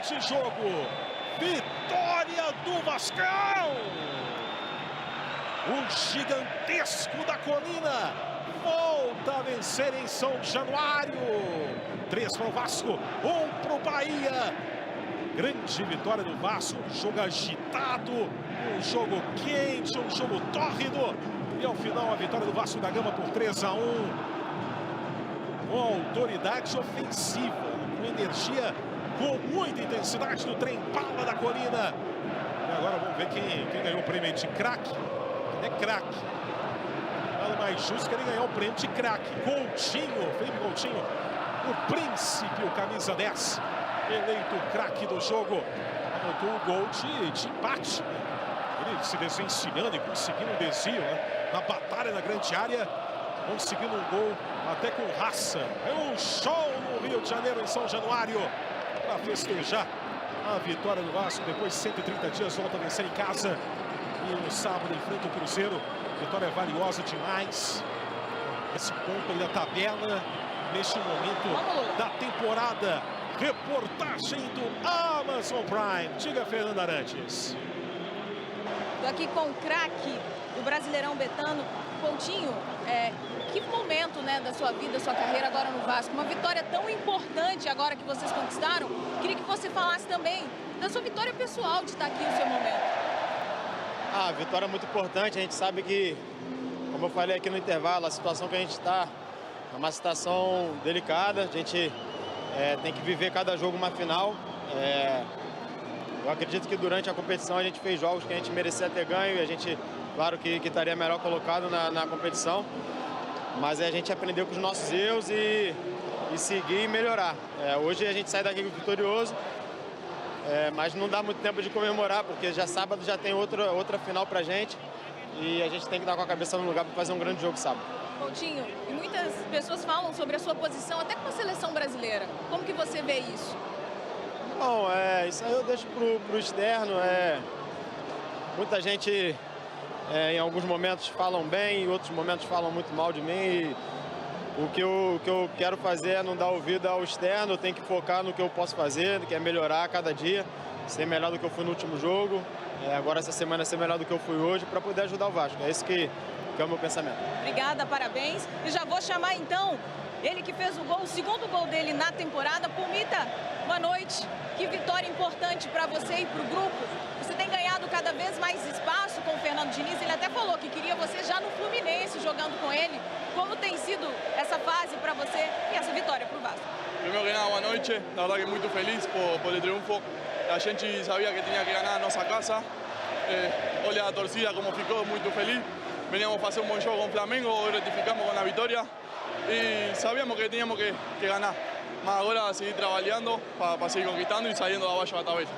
Este jogo, vitória do Vascão! O gigantesco da colina volta a vencer em São Januário. 3 para o Vasco, 1 para o Bahia. Grande vitória do Vasco, um jogo agitado, um jogo quente, um jogo tórrido. E ao final a vitória do Vasco da Gama por 3-1. Com autoridade ofensiva, com energia, com muita intensidade do trem bala da colina. E agora vamos ver quem ganhou o prêmio de craque. É craque. Nada mais justo que ele ganhar o prêmio de craque. Coutinho, Felipe Coutinho, o príncipe, o camisa 10, eleito craque do jogo. Anotou o gol de empate. Ele se desvencilhando e conseguindo um desvio, né? Na batalha na grande área, conseguindo um gol até com raça. É um show no Rio de Janeiro, em São Januário, para festejar a vitória do Vasco. Depois de 130 dias, volta a vencer em casa. E no sábado enfrenta o Cruzeiro. Vitória valiosa demais. Esse ponto aí da tabela, neste momento da temporada. Reportagem do Amazon Prime. Diga, Fernanda Arantes. Estou aqui com o craque do Brasileirão Betano, Coutinho. Que momento, né, da sua vida, da sua carreira agora no Vasco. Uma vitória tão importante agora que vocês conquistaram. Queria que você falasse também da sua vitória pessoal de estar aqui no seu momento. A vitória é muito importante. A gente sabe que, como eu falei aqui no intervalo, a situação que a gente está é uma situação delicada. A gente tem que viver cada jogo uma final. Eu acredito que durante a competição a gente fez jogos que a gente merecia ter ganho e a gente, claro que estaria melhor colocado na competição. Mas a gente aprendeu com os nossos erros e seguir e melhorar. Hoje a gente sai daqui vitorioso, mas não dá muito tempo de comemorar, porque já sábado já tem outra final pra gente e a gente tem que estar com a cabeça no lugar para fazer um grande jogo sábado. Coutinho, e muitas pessoas falam sobre a sua posição até com a seleção brasileira. Como que você vê isso? Bom, isso aí eu deixo pro externo. Muita gente em alguns momentos falam bem, em outros momentos falam muito mal de mim. E o que eu quero fazer é não dar ouvido ao externo. Eu tenho que focar no que eu posso fazer, que é melhorar a cada dia, ser melhor do que eu fui no último jogo. Agora essa semana ser melhor do que eu fui hoje para poder ajudar o Vasco. É isso que é o meu pensamento. Obrigada, parabéns. E já vou chamar então ele que fez o segundo gol dele na temporada. Pumita, boa noite. Que vitória importante para você e para o grupo. Você tem ganhado cada vez mais espaço com o Fernando Diniz. Ele até falou que queria você já no Fluminense, jogando com ele. Como tem sido essa fase para você e essa vitória para o Vasco? Primero que nada, boa noite. La verdad que muito feliz por el triunfo. A gente sabia que tinha que ganhar a nossa casa. Olha a torcida como ficou, muito feliz. Veníamos a fazer um bom jogo com o Flamengo, hoy retificamos com a vitória e sabíamos que tínhamos que ganhar. Mas agora seguir trabalhando para seguir conquistando e saindo abaixo da tabela.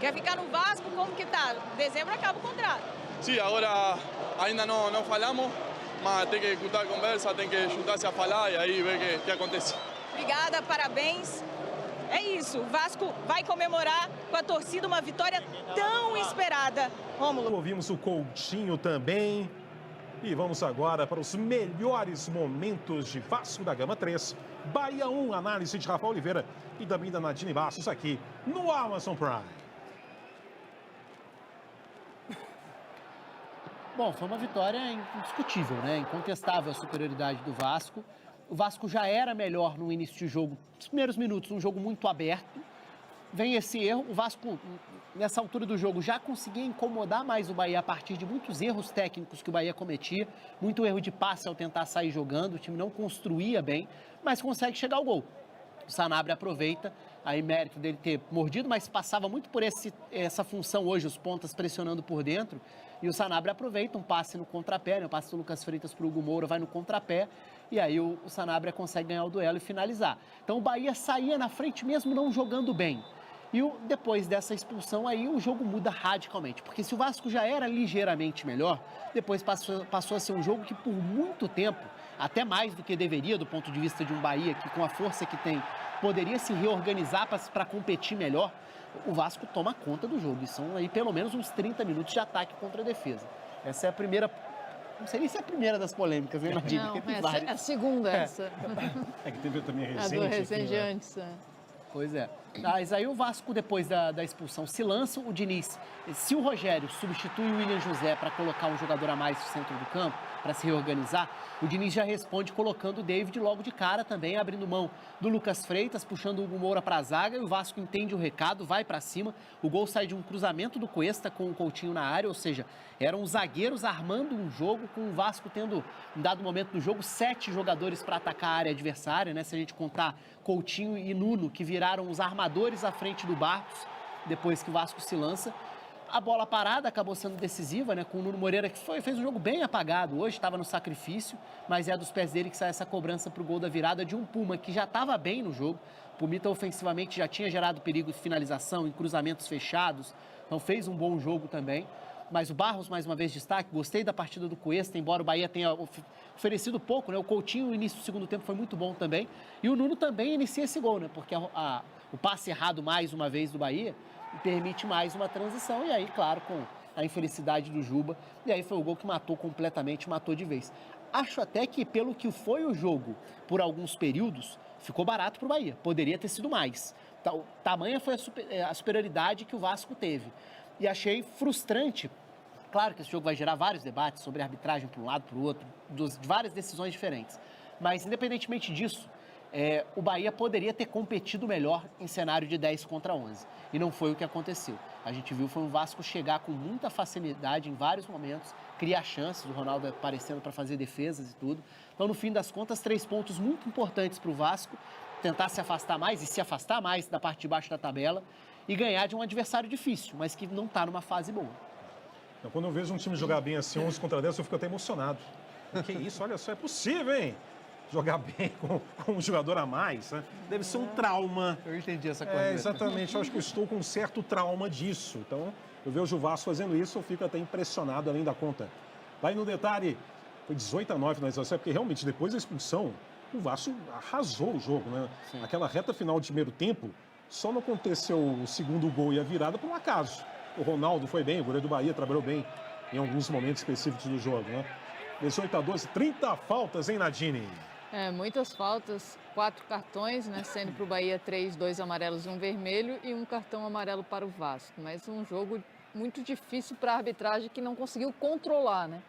Quer ficar no Vasco? Como que tá? Dezembro acaba o contrato. Sim, agora ainda não falamos, mas tem que juntar a conversa, tem que juntar-se a falar e aí ver o que acontece. Obrigada, parabéns. É isso, o Vasco vai comemorar com a torcida uma vitória tão esperada. Rômulo. Ouvimos o Coutinho também. E vamos agora para os melhores momentos de Vasco da Gama 3. Bahia 1, análise de Rafael Oliveira e também da Nadine Bastos aqui no Amazon Prime. Bom, foi uma vitória indiscutível, né? Incontestável a superioridade do Vasco. O Vasco já era melhor no início de jogo, nos primeiros minutos, um jogo muito aberto. Vem esse erro, o Vasco, nessa altura do jogo, já conseguia incomodar mais o Bahia a partir de muitos erros técnicos que o Bahia cometia, muito erro de passe ao tentar sair jogando, o time não construía bem, mas consegue chegar ao gol. O Sanabria aproveita, aí mérito dele ter mordido, mas passava muito por essa função hoje, os pontas pressionando por dentro, e o Sanabria aproveita um passe no contrapé, né? O passe do Lucas Freitas para o Hugo Moura vai no contrapé, e aí o Sanabria consegue ganhar o duelo e finalizar. Então o Bahia saía na frente mesmo não jogando bem. E depois dessa expulsão aí, o jogo muda radicalmente. Porque se o Vasco já era ligeiramente melhor, depois passou a ser um jogo que por muito tempo, até mais do que deveria do ponto de vista de um Bahia que com a força que tem, poderia se reorganizar para competir melhor, o Vasco toma conta do jogo. E são aí pelo menos uns 30 minutos de ataque contra a defesa. Essa é a primeira... Não sei nem se é a primeira das polêmicas, né, Nadine? Não, essa é a segunda, essa. É que teve também a A do Resende antes. Pois é. Mas aí o Vasco, depois da expulsão, se lança. O Diniz, se o Rogério substitui o William José para colocar um jogador a mais no centro do campo, para se reorganizar, o Diniz já responde colocando o David logo de cara também, abrindo mão do Lucas Freitas, puxando o Hugo Moura para a zaga, e o Vasco entende o recado, vai para cima. O gol sai de um cruzamento do Cuesta com o Coutinho na área, ou seja, eram os zagueiros armando um jogo, com o Vasco tendo, em dado momento do jogo, 7 jogadores para atacar a área adversária, né? Se a gente contar Coutinho e Nuno, que viraram os armadores à frente do Barcos, depois que o Vasco se lança. A bola parada acabou sendo decisiva, né? Com o Nuno Moreira, que fez um jogo bem apagado hoje, estava no sacrifício, mas é dos pés dele que sai essa cobrança para o gol da virada de um Puma, que já estava bem no jogo. O Pumita ofensivamente já tinha gerado perigo de finalização em cruzamentos fechados, então fez um bom jogo também. Mas o Barros, mais uma vez, destaque. Gostei da partida do Cuesta, embora o Bahia tenha oferecido pouco, né? O Coutinho, no início do segundo tempo, foi muito bom também. E o Nuno também inicia esse gol, né? Porque o passe errado, mais uma vez, do Bahia, permite mais uma transição. E aí, claro, com a infelicidade do Juba. E aí foi o gol que matou completamente, matou de vez. Acho até que, pelo que foi o jogo, por alguns períodos, ficou barato para o Bahia. Poderia ter sido mais. Tamanha foi a superioridade que o Vasco teve. E achei frustrante. Claro que esse jogo vai gerar vários debates sobre arbitragem para um lado, para o outro, de várias decisões diferentes. Mas, independentemente disso, o Bahia poderia ter competido melhor em cenário de 10 contra 11. E não foi o que aconteceu. A gente viu foi um Vasco chegar com muita facilidade em vários momentos, criar chances, o Ronaldo aparecendo para fazer defesas e tudo. Então, no fim das contas, 3 pontos muito importantes para o Vasco, tentar se afastar mais e se afastar mais da parte de baixo da tabela e ganhar de um adversário difícil, mas que não está numa fase boa. Então, quando eu vejo um time jogar bem assim, 11 contra 10, eu fico até emocionado. Que isso, olha só, é possível, hein? Jogar bem com um jogador a mais, né? Deve ser um trauma. Eu entendi essa coisa. Exatamente, eu acho que eu estou com um certo trauma disso. Então, eu vejo o Vasco fazendo isso, eu fico até impressionado além da conta. Vai no detalhe, foi 18-9 na exaustão, porque realmente depois da expulsão, o Vasco arrasou o jogo, né? Sim. Aquela reta final de primeiro tempo, só não aconteceu o segundo gol e a virada por um acaso. O Ronaldo foi bem, o goleiro do Bahia trabalhou bem em alguns momentos específicos do jogo, né? 18-12, 30 faltas, hein, Nadine? Muitas faltas, 4 cartões, né? Sendo para o Bahia 3, 2 amarelos e 1 vermelho e 1 cartão amarelo para o Vasco. Mas um jogo muito difícil para a arbitragem que não conseguiu controlar, né?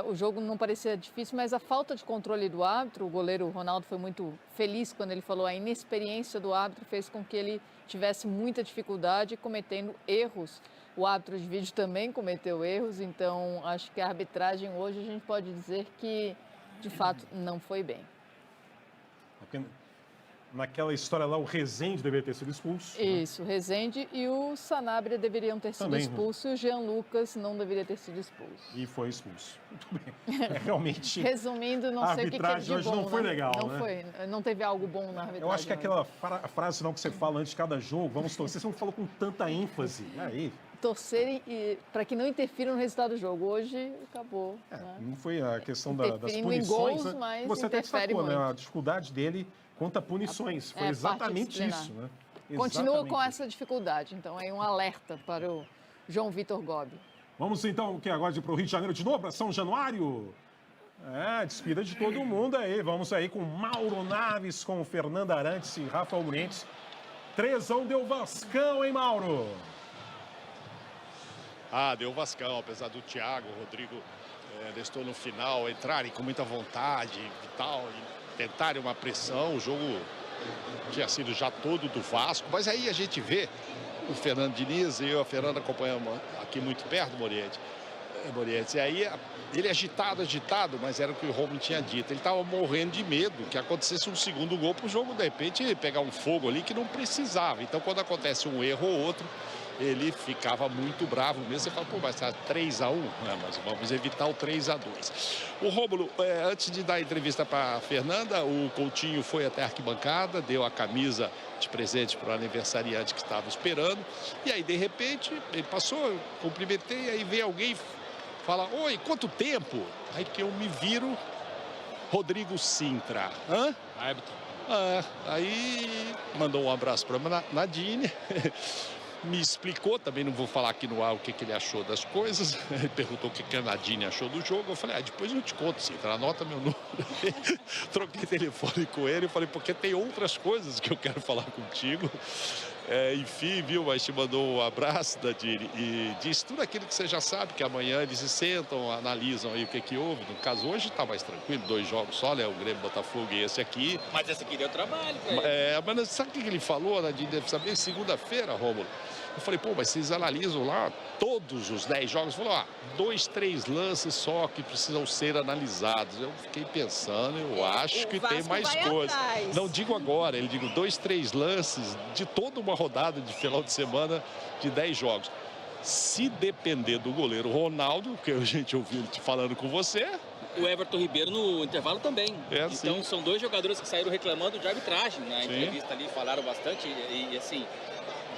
O jogo não parecia difícil, mas a falta de controle do árbitro, o goleiro Ronaldo foi muito feliz quando ele falou, a inexperiência do árbitro fez com que ele tivesse muita dificuldade cometendo erros. O árbitro de vídeo também cometeu erros, então acho que a arbitragem hoje a gente pode dizer que, de fato, não foi bem. Naquela história lá, o Rezende deveria ter sido expulso. Isso, né? O Rezende e o Sanabria deveriam ter sido expulsos, e o Jean Lucas não deveria ter sido expulso. E foi expulso. Muito bem. Realmente. Resumindo, não sei o que é de bom. Hoje não foi legal, não né? foi, não teve algo bom na arbitragem. Eu acho que aquela frase não que você fala antes de cada jogo, vamos torcer, você não falou com tanta ênfase. Aí. Torcerem para que não interfiram no resultado do jogo. Hoje acabou. Né? Não foi a questão das punições. Em gols, né? mas você até destacou, né? A muito. dificuldade dele quanto a punições. Foi exatamente isso, né? Continua com essa dificuldade. Então, é um alerta para o João Vitor Gobi. Vamos então, agora para o Rio de Janeiro de novo, para São Januário. Despida de todo mundo aí. Vamos aí com Mauro Naves, com Fernando Arantes e Rafael Murientes. 3-1 deu Vascão, hein, Mauro? Deu Vascão, apesar do Thiago, Rodrigo restou no final, entrarem com muita vontade e tal, e tentarem uma pressão. O jogo tinha sido já todo do Vasco, mas aí a gente vê o Fernando Diniz e eu e a Fernanda acompanhamos aqui muito perto do Morientes. E aí ele agitado, mas era o que o Romulo tinha dito. Ele estava morrendo de medo que acontecesse um segundo gol para o jogo, de repente, pegar um fogo ali que não precisava. Então, quando acontece um erro ou outro, ele ficava muito bravo mesmo. Você fala, vai estar 3-1, mas vamos evitar o 3-2. O Rômulo, antes de dar a entrevista para a Fernanda, o Coutinho foi até a arquibancada, deu a camisa de presente para o aniversariante que estava esperando. E aí, de repente, ele passou, eu cumprimentei, aí vem alguém fala, oi, quanto tempo? Aí que eu me viro, Rodrigo Sintra. Árbitro. Aí mandou um abraço para a Nadine. me explicou, também não vou falar aqui no ar o que ele achou das coisas. Ele perguntou o que a Nadine achou do jogo. Eu falei, depois eu te conto, Sintra, anota meu número. Troquei telefone com ele, falei, porque tem outras coisas que eu quero falar contigo. Enfim, viu, mas te mandou um abraço, Nadine, e disse tudo aquilo que você já sabe, que amanhã eles se sentam, analisam aí o que houve. No caso, hoje está mais tranquilo, 2 jogos só, né, o Grêmio, Botafogo e esse aqui. Mas esse aqui deu trabalho pra ele. Mas sabe o que ele falou, Nadine, deve saber, segunda-feira, Rômulo. Eu falei, pô, mas vocês analisam lá todos os 10 jogos? Ele falou, 2, 3 lances só que precisam ser analisados. Eu fiquei pensando, eu acho que tem mais coisa. Não digo agora, ele digo 2, 3 lances de toda uma rodada de final de semana de 10 jogos. Se depender do goleiro Ronaldo, que a gente ouviu ele falando com você... O Everton Ribeiro no intervalo também. Então sim. São 2 jogadores que saíram reclamando de arbitragem. Na entrevista ali falaram bastante e assim...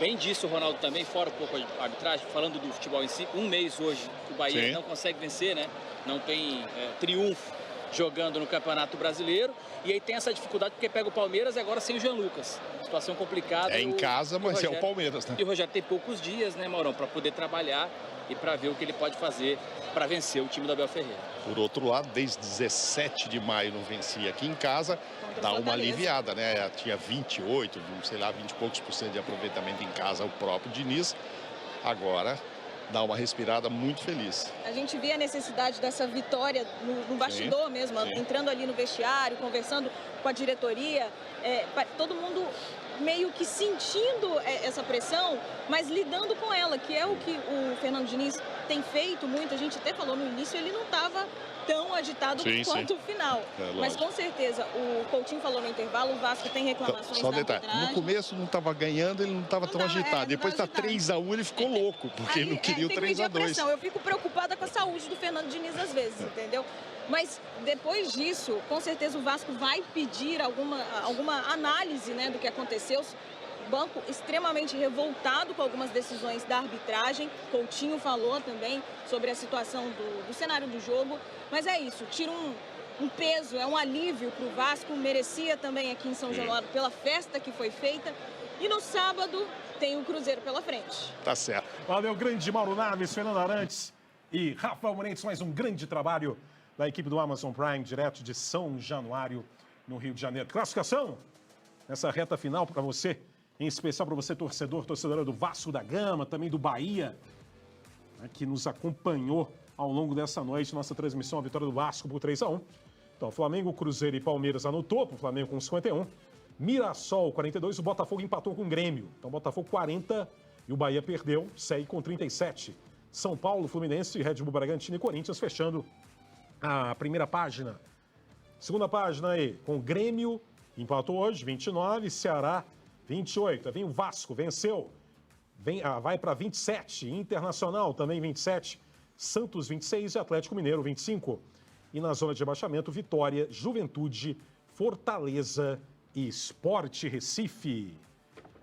Bem disse o Ronaldo também, fora um pouco a arbitragem, falando do futebol em si. Um mês hoje o Bahia não consegue vencer, né? Não tem triunfo jogando no Campeonato Brasileiro. E aí tem essa dificuldade porque pega o Palmeiras e agora sem o Jean Lucas. Situação complicada. Em casa, mas Rogério, é o Palmeiras, né? E o Rogério tem poucos dias, né, Maurão, para poder trabalhar e para ver o que ele pode fazer para vencer o time do Abel Ferreira. Por outro lado, desde 17 de maio não vencia aqui em casa, dá uma aliviada, né? Tinha 28, sei lá, 20 e poucos % de aproveitamento em casa o próprio Diniz. Agora dá uma respirada muito feliz. A gente via a necessidade dessa vitória no bastidor mesmo, entrando ali no vestiário, conversando com a diretoria, todo mundo meio que sentindo essa pressão, mas lidando com ela, que é o que o Fernando Diniz tem feito muito. A gente até falou no início, ele não estava tão agitado quanto o final. Mas com certeza, o Coutinho falou no intervalo, o Vasco tem reclamações só da detalhe, arbitragem. no começo não estava ganhando, ele não estava tão agitado. Depois está 3-1, ele ficou louco, porque ele não queria o 3-2. Eu fico preocupada com a saúde do Fernando Diniz às vezes, entendeu? Mas depois disso, com certeza o Vasco vai pedir alguma análise, né, do que aconteceu. O banco extremamente revoltado com algumas decisões da arbitragem. Coutinho falou também sobre a situação do cenário do jogo. Mas é isso, tira um peso, é um alívio para o Vasco. Merecia também aqui em São Januário pela festa que foi feita. E no sábado tem o Cruzeiro pela frente. Tá certo. Valeu, grande Mauro Naves, Fernando Arantes e Rafael Morentes. Mais um grande trabalho da equipe do Amazon Prime, direto de São Januário, no Rio de Janeiro. Classificação nessa reta final para você, em especial para você, torcedora do Vasco da Gama, também do Bahia, né, que nos acompanhou ao longo dessa noite, nossa transmissão, a vitória do Vasco por 3-1. Então, Flamengo, Cruzeiro e Palmeiras no topo, o Flamengo com 51, Mirassol 42, o Botafogo empatou com o Grêmio. Então, Botafogo 40 e o Bahia perdeu, segue com 37. São Paulo, Fluminense, Red Bull Bragantino e Corinthians fechando a primeira página. Segunda página aí, com o Grêmio, empatou hoje, 29, Ceará, 28. Vem o Vasco, venceu, vai para 27, Internacional também 27, Santos 26 e Atlético Mineiro 25. E na zona de rebaixamento, Vitória, Juventude, Fortaleza e Sport Recife.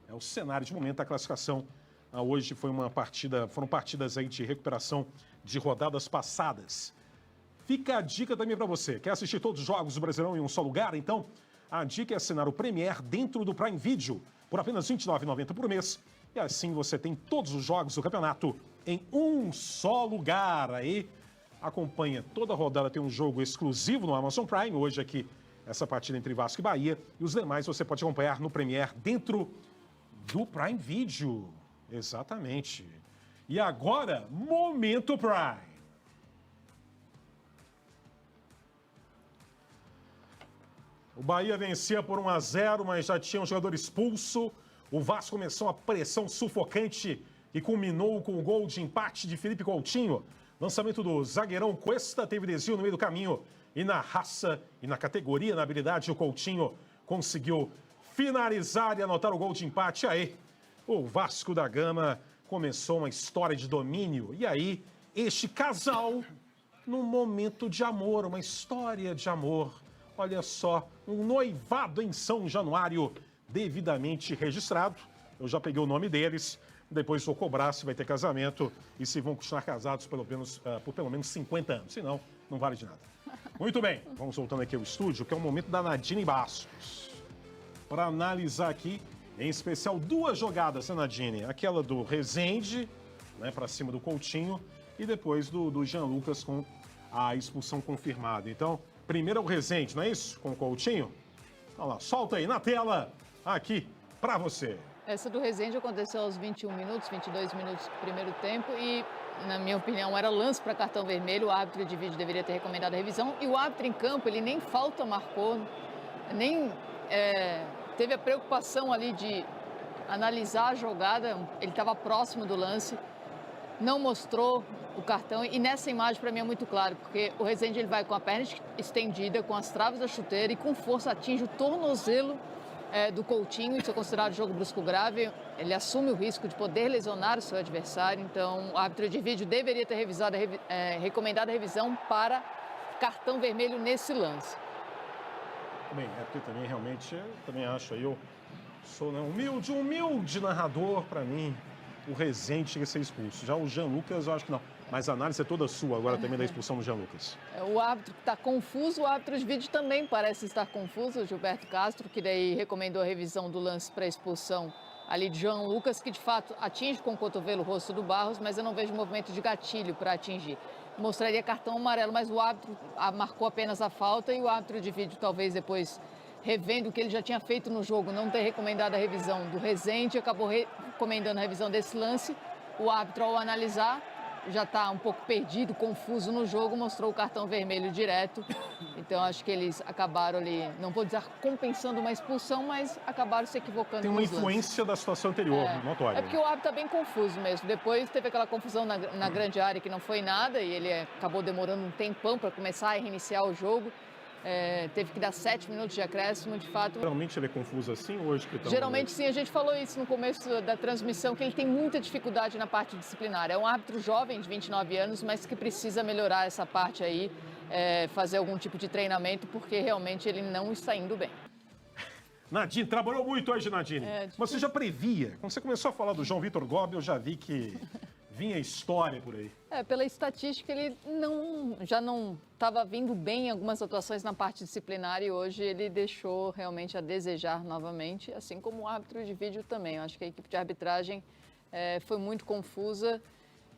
É o cenário de momento da classificação. Hoje foram partidas aí de recuperação de rodadas passadas. Fica a dica também para você. Quer assistir todos os jogos do Brasileirão em um só lugar? Então, a dica é assinar o Premier dentro do Prime Video por apenas R$ 29,90 por mês. E assim você tem todos os jogos do campeonato em um só lugar. Aí acompanha toda a rodada, tem um jogo exclusivo no Amazon Prime. Hoje aqui, essa partida entre Vasco e Bahia. E os demais você pode acompanhar no Premier dentro do Prime Video. Exatamente. E agora, Momento Prime. O Bahia vencia por 1-0, mas já tinha um jogador expulso. O Vasco começou uma pressão sufocante e culminou com o gol de empate de Felipe Coutinho. Lançamento do zagueirão Cuesta, teve desvio no meio do caminho. E na raça e na categoria, na habilidade, o Coutinho conseguiu finalizar e anotar o gol de empate. Aí, o Vasco da Gama começou uma história de domínio. E aí, este casal, num momento de amor, uma história de amor. Olha só, um noivado em São Januário, devidamente registrado. Eu já peguei o nome deles. Depois vou cobrar se vai ter casamento e se vão continuar casados por pelo menos 50 anos. Senão, não vale de nada. Muito bem, vamos voltando aqui ao estúdio, que é o momento da Nadine Bastos. Para analisar aqui Em especial, 2 jogadas, Nadine. Aquela do Rezende, né, para cima do Coutinho, e depois do Jean Lucas com a expulsão confirmada. Então, primeiro é o Rezende, não é isso? Com o Coutinho. Olha lá, solta aí na tela, aqui, para você. Essa do Rezende aconteceu aos 21 minutos, 22 minutos do primeiro tempo e, na minha opinião, era lance para cartão vermelho. O árbitro de vídeo deveria ter recomendado a revisão. E o árbitro em campo, ele nem falta marcou, nem teve a preocupação ali de analisar a jogada. Ele estava próximo do lance, não mostrou o cartão. E nessa imagem, para mim, é muito claro, porque o Rezende ele vai com a perna estendida, com as traves da chuteira e com força atinge o tornozelo do Coutinho. Isso é considerado jogo brusco grave. Ele assume o risco de poder lesionar o seu adversário. Então, o árbitro de vídeo deveria ter recomendado a revisão para cartão vermelho nesse lance. Bem, é porque também realmente, eu também acho aí, eu sou, né, humilde narrador, para mim, o Rezende chega a ser expulso. Já o Jean Lucas, eu acho que não. Mas a análise é toda sua agora também da expulsão do Jean Lucas. O árbitro está confuso, o árbitro de vídeo também parece estar confuso, o Gilberto Castro, que daí recomendou a revisão do lance para expulsão ali de Jean Lucas, que de fato atinge com o cotovelo o rosto do Barros, mas eu não vejo movimento de gatilho para atingir. Mostraria cartão amarelo, mas o árbitro marcou apenas a falta e o árbitro de vídeo, talvez depois revendo o que ele já tinha feito no jogo, não ter recomendado a revisão do Rezende, acabou recomendando a revisão desse lance. O árbitro, ao analisar, já está um pouco perdido, confuso no jogo, mostrou o cartão vermelho direto. Então, acho que eles acabaram ali, não vou dizer compensando uma expulsão, mas acabaram se equivocando. Tem uma influência da situação anterior, notória. É porque o árbitro está bem confuso mesmo. Depois teve aquela confusão na grande área que não foi nada e ele acabou demorando um tempão para começar a reiniciar o jogo. Teve que dar 7 minutos de acréscimo, de fato. Geralmente ele é confuso assim hoje? Que Geralmente sim, a gente falou isso no começo da transmissão, que ele tem muita dificuldade na parte disciplinar. É um árbitro jovem, de 29 anos, mas que precisa melhorar essa parte aí, fazer algum tipo de treinamento, porque realmente ele não está indo bem. Nadine, trabalhou muito hoje, Nadine. Você já previa, quando você começou a falar do João Vitor Gobi, eu já vi que vinha história por aí. Pela estatística, ele já não estava vindo bem em algumas atuações na parte disciplinar e hoje ele deixou realmente a desejar novamente, assim como o árbitro de vídeo também. Eu acho que a equipe de arbitragem foi muito confusa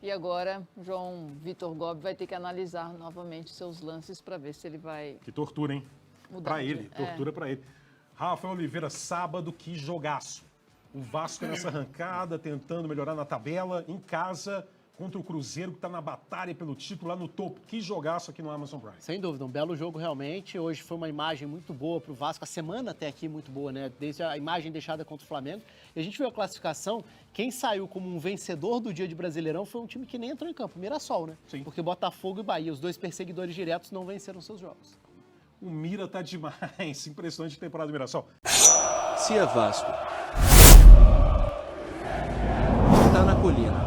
e agora o João Vitor Gobi vai ter que analisar novamente seus lances para ver se ele vai... Que tortura, hein? Para ele, tortura para ele. Rafael Oliveira, sábado, que jogaço. O Vasco nessa arrancada, tentando melhorar na tabela, em casa, contra o Cruzeiro, que está na batalha pelo título lá no topo. Que jogaço aqui no Amazon Prime. Sem dúvida, um belo jogo realmente. Hoje foi uma imagem muito boa para o Vasco. A semana até aqui muito boa, né? Desde a imagem deixada contra o Flamengo. E a gente viu a classificação. Quem saiu como um vencedor do dia de Brasileirão foi um time que nem entrou em campo, Mirassol, né? Sim. Porque Botafogo e Bahia, os dois perseguidores diretos, não venceram seus jogos. O Mira tá demais. Impressionante temporada do Mirassol. Se é Vasco, tá na colina.